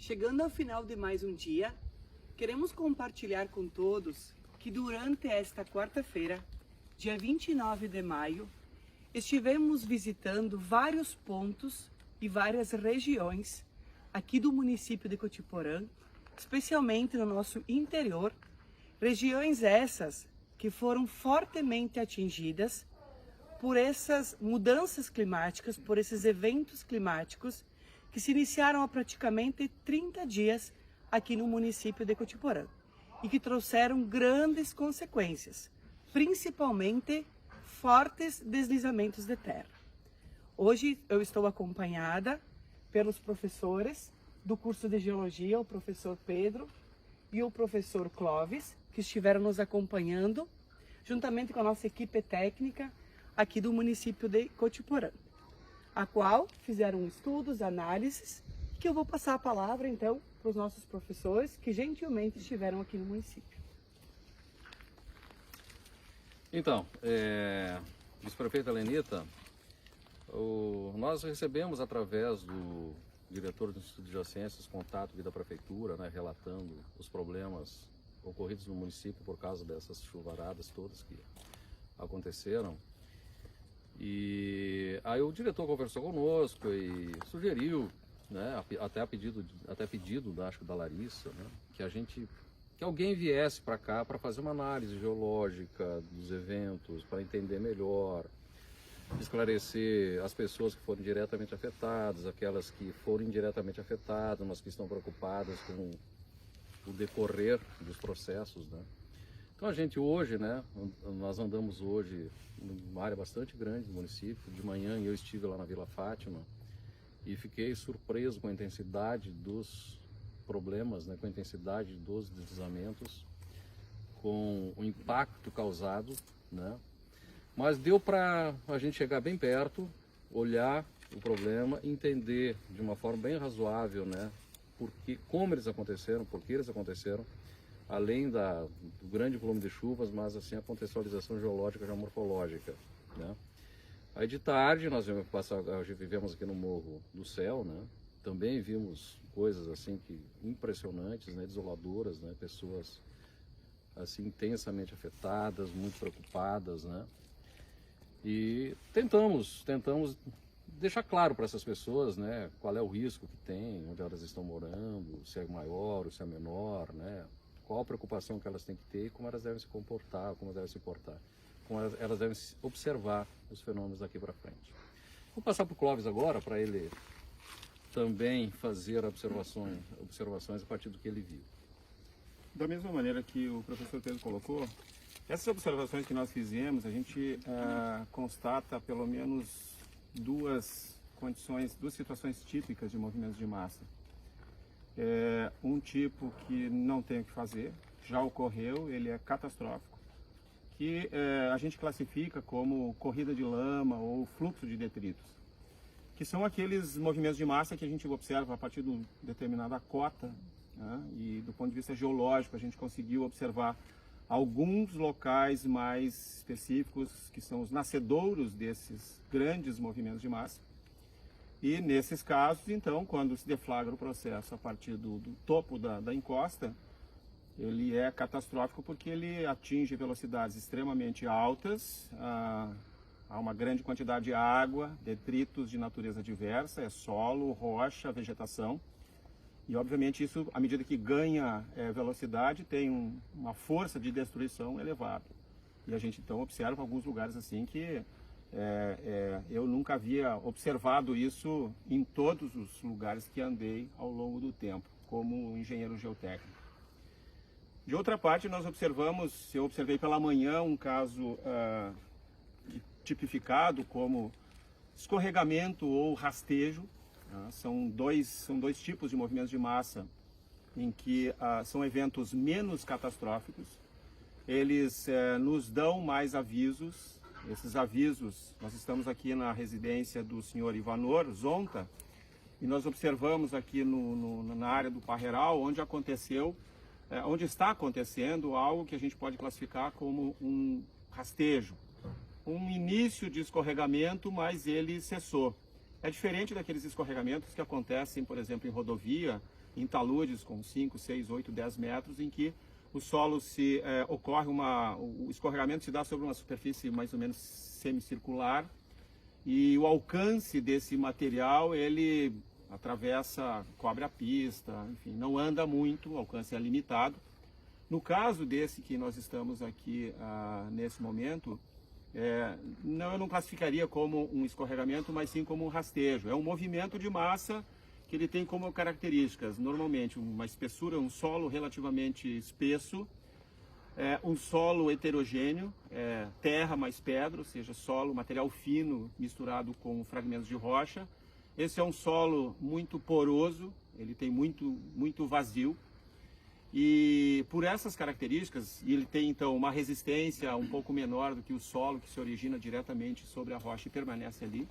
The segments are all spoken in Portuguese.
Chegando ao final de mais um dia, queremos compartilhar com todos que durante esta quarta-feira, dia 29 de maio, estivemos visitando vários pontos e várias regiões aqui do município de Cotiporã, especialmente no nosso interior, regiões essas que foram fortemente atingidas por essas mudanças climáticas, por esses eventos climáticos que se iniciaram há praticamente 30 dias aqui no município de Cotiporã e que trouxeram grandes consequências, principalmente fortes deslizamentos de terra. Hoje eu estou acompanhada pelos professores do curso de Geologia, o professor Pedro e o professor Clóvis, que estiveram nos acompanhando, juntamente com a nossa equipe técnica aqui do município de Cotiporã, a qual fizeram estudos, análises, que eu vou passar a palavra então para os nossos professores que gentilmente estiveram aqui no município. Então, vice-prefeita Lenita, nós recebemos através do diretor do Instituto de Geociências contato aqui da prefeitura, né, relatando os problemas ocorridos no município por causa dessas chuvaradas todas que aconteceram. E aí o diretor conversou conosco e sugeriu, né, até pedido acho que da Larissa, né, que alguém viesse para cá para fazer uma análise geológica dos eventos, para entender melhor, esclarecer as pessoas que foram diretamente afetadas, aquelas que foram indiretamente afetadas, mas que estão preocupadas com o decorrer dos processos, né? Então a gente hoje, né, nós andamos hoje numa área bastante grande do município. De manhã eu estive lá na Vila Fátima e fiquei surpreso com a intensidade dos problemas, né, com a intensidade dos deslizamentos, com o impacto causado, né? Mas deu para a gente chegar bem perto, olhar o problema, entender de uma forma bem razoável, né, como eles aconteceram, por que eles aconteceram, além do grande volume de chuvas, mas assim a contextualização geológica, geomorfológica, né? Aí de tarde nós vivemos aqui no Morro do Céu, né? Também vimos coisas assim impressionantes, né, desoladoras, né, pessoas assim intensamente afetadas, muito preocupadas, né? E tentamos deixar claro para essas pessoas, né, qual é o risco que tem, onde elas estão morando, se é maior ou se é menor, né? Qual a preocupação que elas têm que ter e como elas devem se comportar, como elas devem se portar, como elas devem observar os fenômenos daqui para frente. Vou passar para o Clóvis agora, para ele também fazer observações a partir do que ele viu. Da mesma maneira que o professor Pedro colocou, essas observações que nós fizemos, a gente constata pelo menos duas situações típicas de movimentos de massa. Um tipo que não tem o que fazer, já ocorreu, ele é catastrófico, que a gente classifica como corrida de lama ou fluxo de detritos, que são aqueles movimentos de massa que a gente observa a partir de uma determinada cota, né? E do ponto de vista geológico a gente conseguiu observar alguns locais mais específicos, que são os nascedouros desses grandes movimentos de massa. E nesses casos, então, quando se deflagra o processo a partir do topo da encosta, ele é catastrófico porque ele atinge velocidades extremamente altas, há uma grande quantidade de água, detritos de natureza diversa, é solo, rocha, vegetação. E obviamente isso, à medida que ganha velocidade, tem uma força de destruição elevada. E a gente então observa alguns lugares assim que eu nunca havia observado isso em todos os lugares que andei ao longo do tempo, como engenheiro geotécnico. De outra parte, eu observei pela manhã um caso tipificado como escorregamento ou rastejo. São dois tipos de movimentos de massa em que são eventos menos catastróficos. Eles nos dão mais avisos. Esses avisos, nós estamos aqui na residência do senhor Ivanor Zonta e nós observamos aqui na área do Parreiral onde está acontecendo algo que a gente pode classificar como um rastejo, um início de escorregamento, mas ele cessou. É diferente daqueles escorregamentos que acontecem, por exemplo, em rodovia, em taludes com 5, 6, 8, 10 metros, em que o solo o escorregamento se dá sobre uma superfície mais ou menos semicircular e o alcance desse material, ele cobre a pista, enfim, não anda muito, o alcance é limitado. No caso desse que nós estamos aqui nesse momento, eu não classificaria como um escorregamento, mas sim como um rastejo. É um movimento de massa que ele tem como características, normalmente, uma espessura, um solo relativamente espesso, um solo heterogêneo, terra mais pedra, ou seja, solo, material fino misturado com fragmentos de rocha. Esse é um solo muito poroso, ele tem muito vazio. E por essas características, ele tem então uma resistência um pouco menor do que o solo que se origina diretamente sobre a rocha e permanece ali.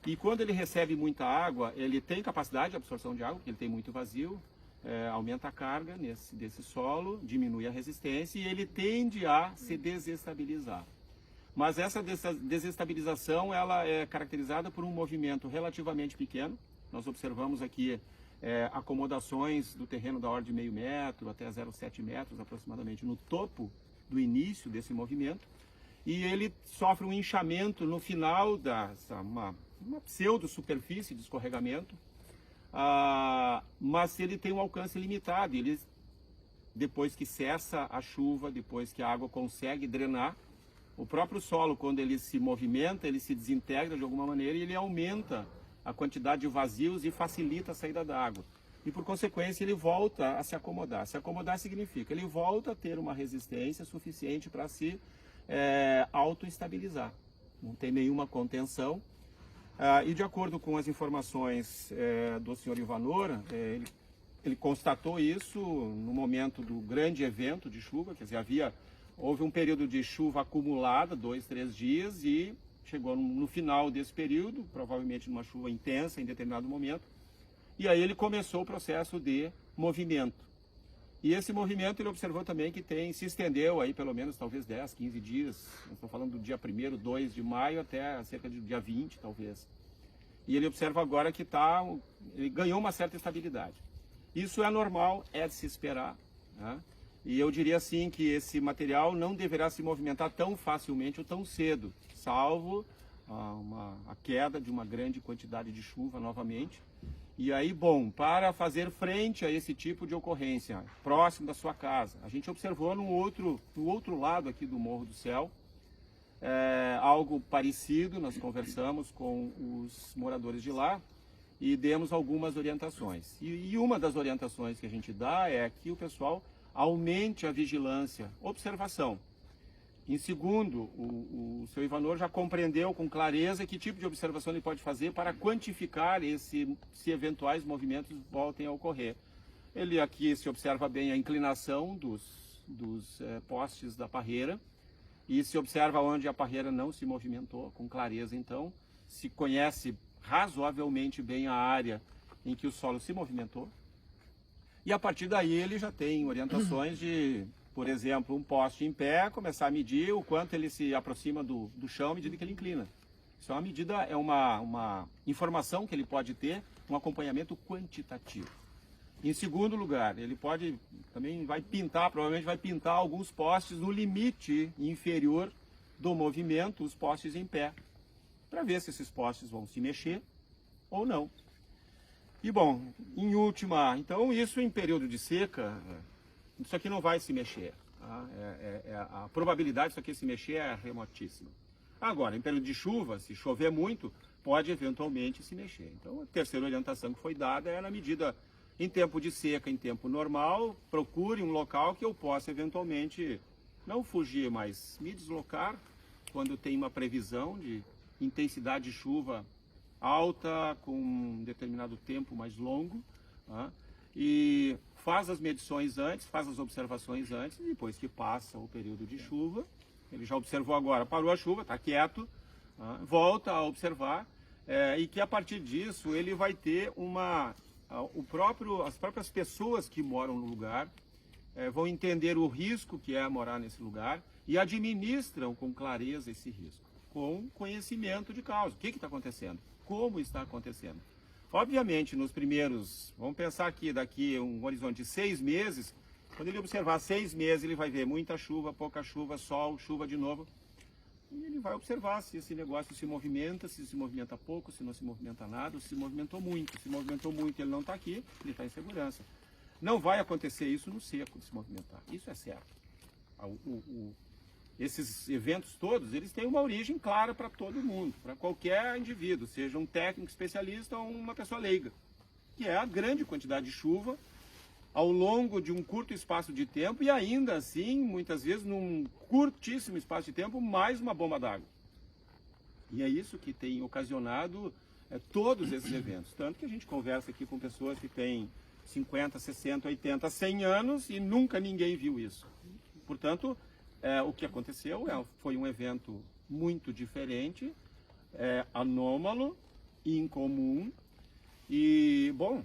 E quando ele recebe muita água, ele tem capacidade de absorção de água, porque ele tem muito vazio, aumenta a carga desse solo, diminui a resistência e ele tende a se desestabilizar. Mas essa desestabilização ela é caracterizada por um movimento relativamente pequeno. Nós observamos aqui acomodações do terreno da ordem de meio metro até 0,7 metros aproximadamente no topo do início desse movimento. E ele sofre um inchamento no final uma pseudo-superfície de escorregamento, mas ele tem um alcance limitado. Depois que cessa a chuva, depois que a água consegue drenar, o próprio solo, quando ele se movimenta, ele se desintegra de alguma maneira e ele aumenta a quantidade de vazios e facilita a saída da água. E por consequência ele volta a se acomodar. Se acomodar significa ele volta a ter uma resistência suficiente para se autoestabilizar. Não tem nenhuma contenção. E de acordo com as informações do senhor Ivanor, ele constatou isso no momento do grande evento de chuva, quer dizer, houve um período de chuva acumulada, 2, 3 dias, e chegou no final desse período, provavelmente numa chuva intensa em determinado momento, e aí ele começou o processo de movimento. E esse movimento ele observou também que se estendeu aí pelo menos talvez 10, 15 dias, eu estou falando do dia 1º, 2 de maio até cerca do dia 20 talvez. E ele observa agora que ele ganhou uma certa estabilidade. Isso é normal, é de se esperar, né? E eu diria assim que esse material não deverá se movimentar tão facilmente ou tão cedo, salvo a queda de uma grande quantidade de chuva novamente. E aí, bom, para fazer frente a esse tipo de ocorrência, próximo da sua casa, a gente observou no outro lado aqui do Morro do Céu, algo parecido. Nós conversamos com os moradores de lá e demos algumas orientações. E uma das orientações que a gente dá é que o pessoal aumente a vigilância, observação. Em segundo, o seu Ivanor já compreendeu com clareza que tipo de observação ele pode fazer para quantificar se eventuais movimentos voltem a ocorrer. Ele aqui se observa bem a inclinação dos postes da parreira e se observa onde a parreira não se movimentou com clareza. Então, se conhece razoavelmente bem a área em que o solo se movimentou. E a partir daí ele já tem orientações de, por exemplo, um poste em pé, começar a medir o quanto ele se aproxima do chão à medida que ele inclina. Isso é uma medida, é uma informação que ele pode ter, um acompanhamento quantitativo. Em segundo lugar, ele provavelmente vai pintar alguns postes no limite inferior do movimento, os postes em pé, para ver se esses postes vão se mexer ou não. E bom, em última, então isso em período de seca, isso aqui não vai se mexer. Tá? A probabilidade disso aqui se mexer é remotíssima. Agora, em período de chuva, se chover muito, pode eventualmente se mexer. Então, a terceira orientação que foi dada é na medida, em tempo de seca, em tempo normal, procure um local que eu possa eventualmente não fugir, mas me deslocar quando tem uma previsão de intensidade de chuva alta com um determinado tempo mais longo, tá? E faz as medições antes, faz as observações antes, e depois que passa o período de chuva, ele já observou agora, parou a chuva, está quieto, tá? Volta a observar, e que a partir disso ele vai ter as próprias pessoas que moram no lugar vão entender o risco que é morar nesse lugar e administram com clareza esse risco, com conhecimento de causa. O que está acontecendo? como está acontecendo. Obviamente, nos primeiros, vamos pensar aqui, daqui um horizonte de 6 meses, quando ele observar 6 meses, ele vai ver muita chuva, pouca chuva, sol, chuva de novo. E ele vai observar se esse negócio se movimenta, se movimenta pouco, se não se movimenta nada, ou se movimentou muito. Se movimentou muito, ele não está aqui, ele está em segurança. Não vai acontecer isso no seco, de se movimentar. Isso é certo. Esses eventos todos, eles têm uma origem clara para todo mundo, para qualquer indivíduo, seja um técnico especialista ou uma pessoa leiga, que é a grande quantidade de chuva ao longo de um curto espaço de tempo e ainda assim, muitas vezes, num curtíssimo espaço de tempo, mais uma bomba d'água. E é isso que tem ocasionado todos esses eventos. Tanto que a gente conversa aqui com pessoas que têm 50, 60, 80, 100 anos e nunca ninguém viu isso. Portanto, o que aconteceu foi um evento muito diferente, anômalo, incomum e, bom,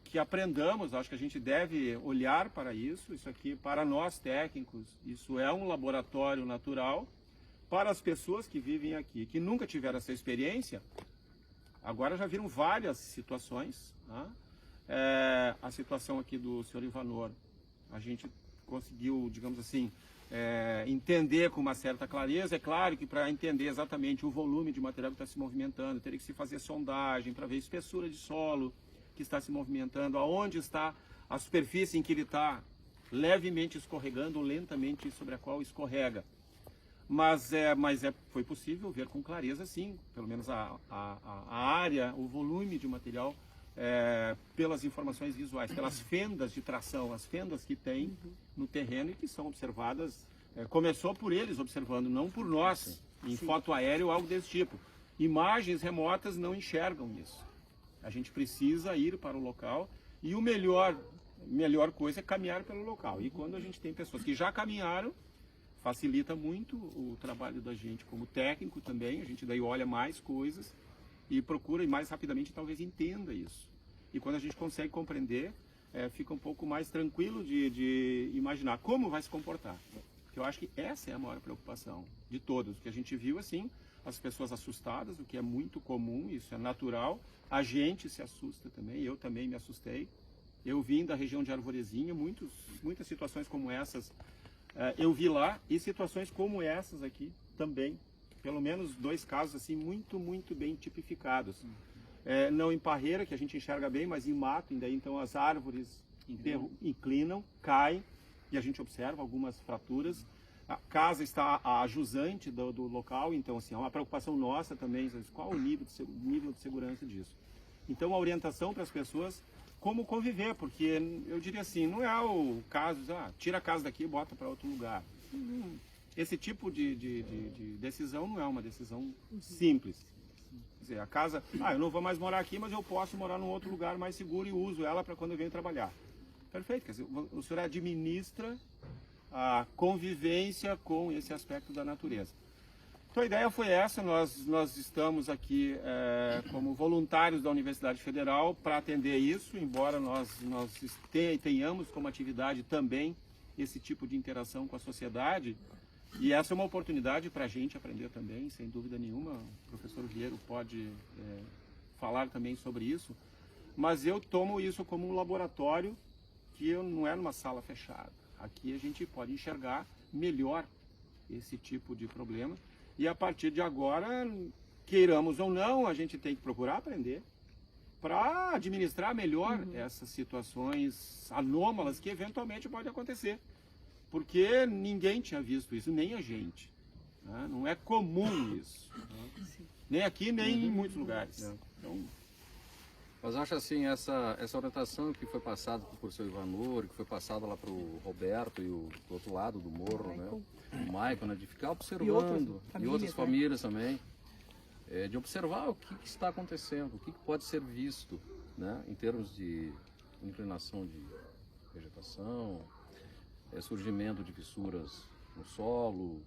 que aprendamos, acho que a gente deve olhar para isso aqui para nós técnicos, isso é um laboratório natural, para as pessoas que vivem aqui, que nunca tiveram essa experiência, agora já viram várias situações, né? A situação aqui do senhor Ivanor, a gente conseguiu, digamos assim, entender com uma certa clareza. É claro que para entender exatamente o volume de material que está se movimentando, teria que se fazer sondagem para ver a espessura de solo que está se movimentando, aonde está a superfície em que ele está levemente escorregando, lentamente sobre a qual escorrega. Mas foi possível ver com clareza, sim, pelo menos a área, o volume de material, pelas informações visuais, pelas fendas de tração, as fendas que tem no terreno e que são observadas, começou por eles observando, não por nós, em foto aérea ou algo desse tipo. Imagens remotas não enxergam isso. A gente precisa ir para o local e a melhor coisa é caminhar pelo local. E quando a gente tem pessoas que já caminharam, facilita muito o trabalho da gente como técnico também. A gente daí olha mais coisas e procura e mais rapidamente talvez entenda isso. E quando a gente consegue compreender, fica um pouco mais tranquilo de imaginar como vai se comportar. Porque eu acho que essa é a maior preocupação de todos. O que a gente viu, assim, as pessoas assustadas, o que é muito comum, isso é natural. A gente se assusta também, eu também me assustei. Eu vim da região de Arvorezinha, muitas situações como essas eu vi lá, e situações como essas aqui também. Pelo menos 2 casos assim muito, muito bem tipificados. Não em parreira, que a gente enxerga bem, mas em mato, e daí então as árvores inclinam, caem, e a gente observa algumas fraturas. A casa está a jusante do local, então assim, é uma preocupação nossa também, qual o nível de segurança disso. Então a orientação para as pessoas, como conviver, porque eu diria assim, não é o caso, tira a casa daqui e bota para outro lugar. Esse tipo de decisão não é uma decisão simples. Quer dizer, a casa, eu não vou mais morar aqui, mas eu posso morar num outro lugar mais seguro e uso ela para quando eu venho trabalhar. Perfeito, quer dizer, o senhor administra a convivência com esse aspecto da natureza. Então a ideia foi essa, nós estamos aqui como voluntários da Universidade Federal para atender isso, embora nós tenhamos como atividade também esse tipo de interação com a sociedade, e essa é uma oportunidade para a gente aprender também, sem dúvida nenhuma. O professor Vieiro pode falar também sobre isso, mas eu tomo isso como um laboratório que não é numa sala fechada. Aqui a gente pode enxergar melhor esse tipo de problema. E a partir de agora, queiramos ou não, a gente tem que procurar aprender para administrar melhor essas situações anômalas que eventualmente podem acontecer. Porque ninguém tinha visto isso, nem a gente. Né? Não é comum isso. Né? Nem aqui, nem em muitos lugares. Então, mas acho assim, essa orientação que foi passada para o professor Ivanor, que foi passada lá para o Roberto e do outro lado do morro, o Maicon, né, de ficar observando, e outras famílias também, de observar o que está acontecendo, o que pode ser visto, né, em termos de inclinação de vegetação, surgimento de fissuras no solo,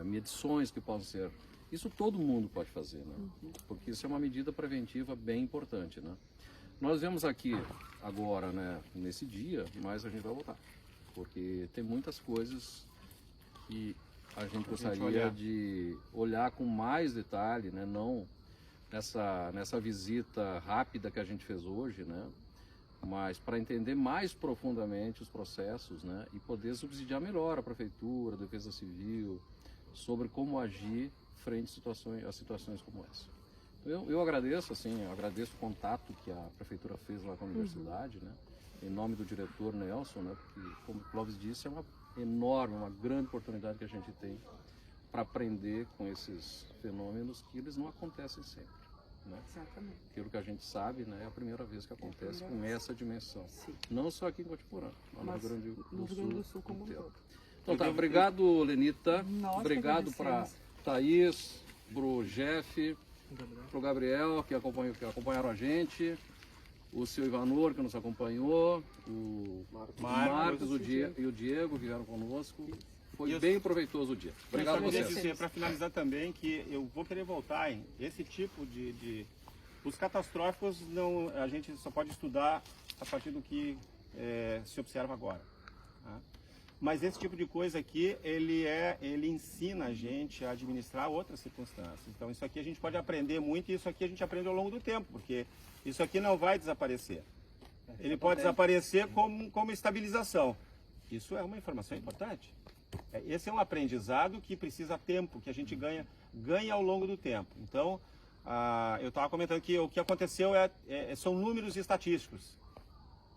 medições que possam ser. Isso todo mundo pode fazer, né? Porque isso é uma medida preventiva bem importante, né? Nós vemos aqui agora, né, nesse dia, mas a gente vai voltar, porque tem muitas coisas que a gente gostaria de olhar com mais detalhe, né? Não nessa visita rápida que a gente fez hoje, né? Mas para entender mais profundamente os processos, né? E poder subsidiar melhor a prefeitura, a Defesa Civil, sobre como agir frente a situações como essa. Eu agradeço, assim, agradeço o contato que a prefeitura fez lá com a universidade, né? Em nome do diretor Nelson, né? Porque, como o Clóvis disse, é uma enorme, uma grande oportunidade que a gente tem para aprender com esses fenômenos que eles não acontecem sempre, né? Exatamente. Aquilo que a gente sabe, né, é a primeira vez que acontece com essa dimensão. Sim. Não só aqui em Cotiporã, mas no Rio Grande do Sul como um inteiro. todo. Então tá, obrigado, Lenita. Nós que Obrigado para agradecemos. Thaís, pro Jeff, pro Gabriel, que acompanharam a gente, o seu Ivanor, que nos acompanhou, o Marcos e o Diego, que vieram conosco. Foi bem proveitoso o dia. Obrigado a vocês. Para finalizar também, que eu vou querer voltar em esse tipo os catastróficos a gente só pode estudar a partir do que se observa agora. Tá? Mas esse tipo de coisa aqui, ele ensina a gente a administrar outras circunstâncias. Então isso aqui a gente pode aprender muito e isso aqui a gente aprende ao longo do tempo, porque isso aqui não vai desaparecer. Ele pode desaparecer como estabilização. Isso é uma informação importante. Esse é um aprendizado que precisa tempo, que a gente ganha ao longo do tempo. Então, eu estava comentando que o que aconteceu são números estatísticos.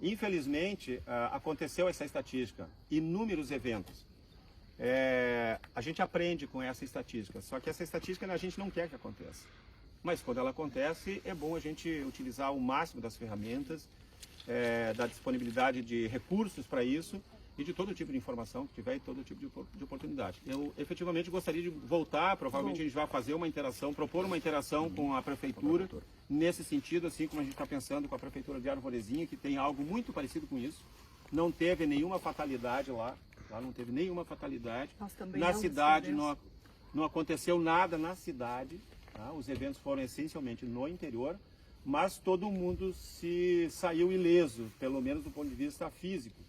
Infelizmente, aconteceu essa estatística, inúmeros eventos. A gente aprende com essa estatística, só que essa estatística a gente não quer que aconteça. Mas quando ela acontece, é bom a gente utilizar o máximo das ferramentas, da disponibilidade de recursos para isso, e de todo tipo de informação que tiver e todo tipo de oportunidade. Eu efetivamente gostaria de voltar, provavelmente a gente vai fazer uma interação, propor uma interação com a prefeitura, nesse sentido, assim como a gente está pensando com a prefeitura de Arvorezinha, que tem algo muito parecido com isso. Não teve nenhuma fatalidade lá não teve nenhuma fatalidade. Na cidade não aconteceu nada na cidade, tá? Os eventos foram essencialmente no interior, mas todo mundo saiu ileso, pelo menos do ponto de vista físico.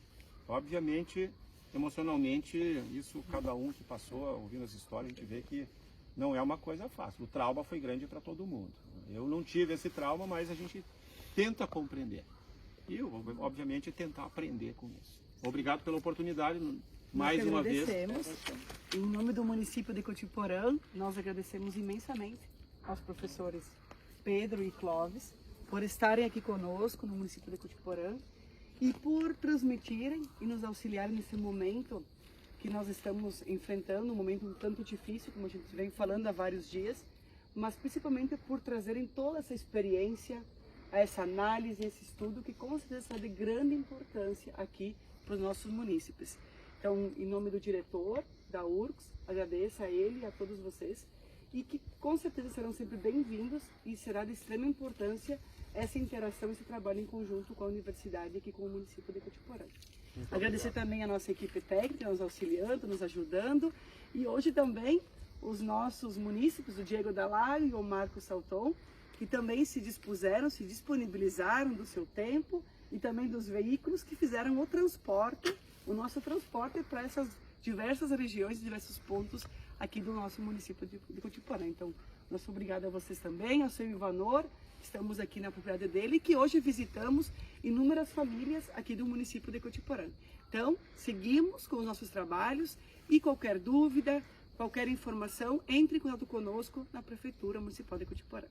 Obviamente, emocionalmente, isso cada um que passou ouvindo as histórias, a gente vê que não é uma coisa fácil. O trauma foi grande para todo mundo. Eu não tive esse trauma, mas a gente tenta compreender. E, obviamente, tentar aprender com isso. Obrigado pela oportunidade, mais uma vez. Em nome do município de Cotiporã, nós agradecemos imensamente aos professores Pedro e Clóvis por estarem aqui conosco no município de Cotiporã, e por transmitirem e nos auxiliarem nesse momento que nós estamos enfrentando, um momento um tanto difícil, como a gente vem falando há vários dias, mas principalmente por trazerem toda essa experiência, essa análise, esse estudo, que com certeza é de grande importância aqui para os nossos munícipes. Então, em nome do diretor da URGS, agradeço a ele e a todos vocês, e que com certeza serão sempre bem-vindos, e será de extrema importância essa interação, esse trabalho em conjunto com a universidade aqui com o município de Cotiporã. Agradecer também a nossa equipe técnica, nos auxiliando, nos ajudando, e hoje também os nossos munícipes, o Diego Dallario e o Marcos Salton, que também se dispuseram, se disponibilizaram do seu tempo e também dos veículos que fizeram o nosso transporte para essas diversas regiões, diversos pontos aqui do nosso município de Cotiporã. Então, nosso obrigado a vocês também, ao seu Ivanor. Estamos aqui na propriedade dele, que hoje visitamos inúmeras famílias aqui do município de Cotiporã. Então, seguimos com os nossos trabalhos e qualquer dúvida, qualquer informação, entre em contato conosco na Prefeitura Municipal de Cotiporã.